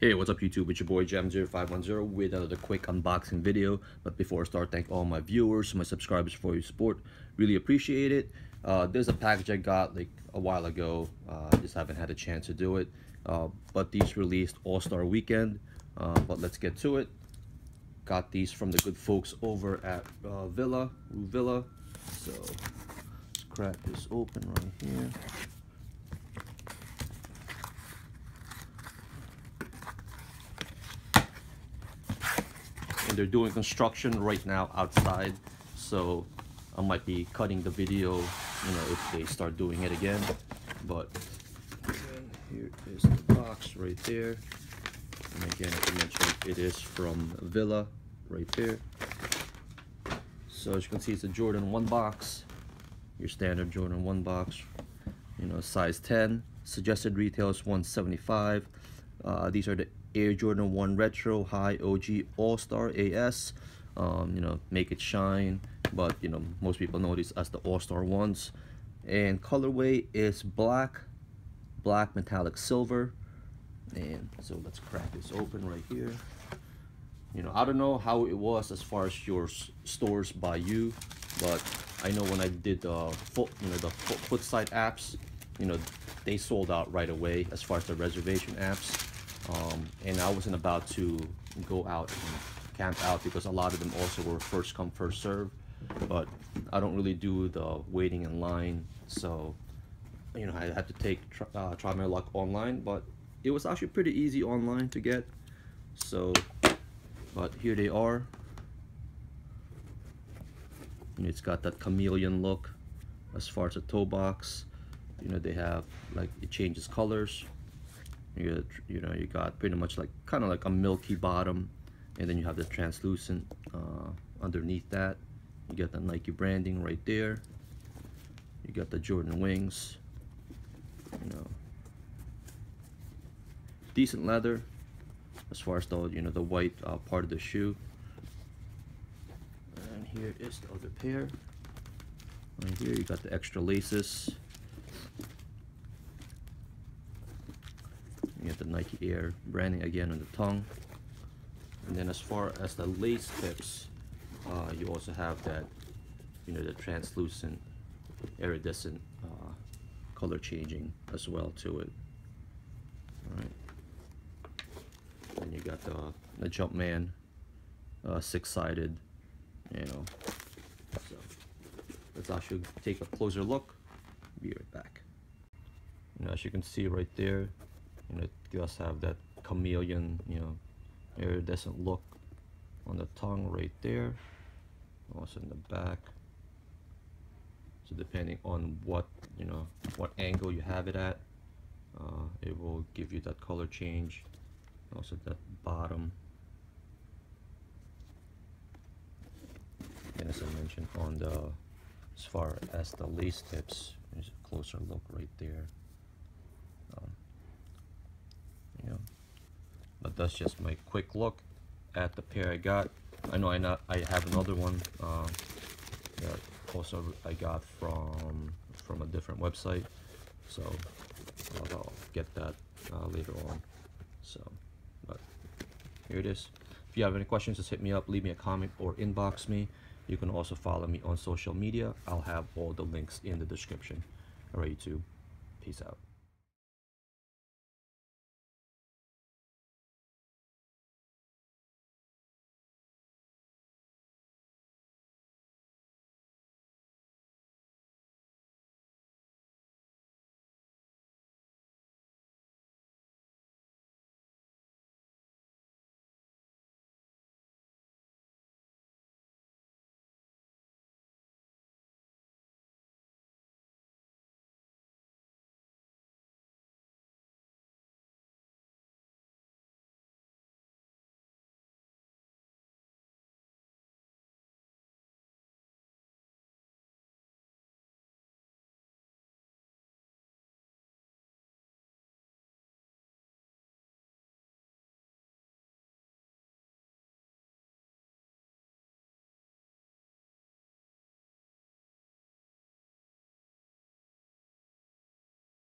Hey, what's up YouTube? It's your boy Jam0510 with another quick unboxing video. But before I start, thank all my viewers, my subscribers for your support. Really appreciate it. There's a package I got like a while ago. Just haven't had a chance to do it. But these released All-Star Weekend. But let's get to it. Got these from the good folks over at Rue Villa. So let's crack this open right here. And they're doing construction right now outside, so I might be cutting the video, if they start doing it again. But again, here is the box right there, and again, as I mentioned, it is from Villa right there. So as you can see, it's a Jordan 1 box, your standard Jordan 1 box, size 10. Suggested retail is $175. These are the Air Jordan 1 Retro High OG All-Star AS. Make it shine, but most people know these as the All-Star ones. And colorway is black metallic silver. And so let's crack this open right here. I don't know how it was as far as your stores by you, but I know when I did the foot site apps, they sold out right away as far as the reservation apps. And I wasn't about to go out and camp out because a lot of them also were first come first serve, but I don't really do the waiting in line, so I had to try my luck online. But it was actually pretty easy online to get. So but here they are. It's got that chameleon look as far as the toe box. They have like, it changes colors. You got pretty much like kind of like a milky bottom, and then you have the translucent underneath that. You get the Nike branding right there. You got the Jordan wings. Decent leather as far as the the white part of the shoe. And here is the other pair. Right here you got the extra laces. You have the Nike Air branding again on the tongue. And then as far as the lace tips, you also have that, the translucent, iridescent color changing as well to it. All right. Then you got the Jumpman 6-sided, So let's actually take a closer look. Be right back. As you can see right there, it does have that chameleon, iridescent look on the tongue right there, also in the back. So depending on what angle you have it at, it will give you that color change. Also that bottom, and as I mentioned, on the as far as the lace tips, there's a closer look right there. But that's just my quick look at the pair I got. I know I have another one that also I got from a different website, so I'll get that later on. So, but here it is. If you have any questions, just hit me up, leave me a comment, or inbox me. You can also follow me on social media. I'll have all the links in the description. All right, YouTube, peace out.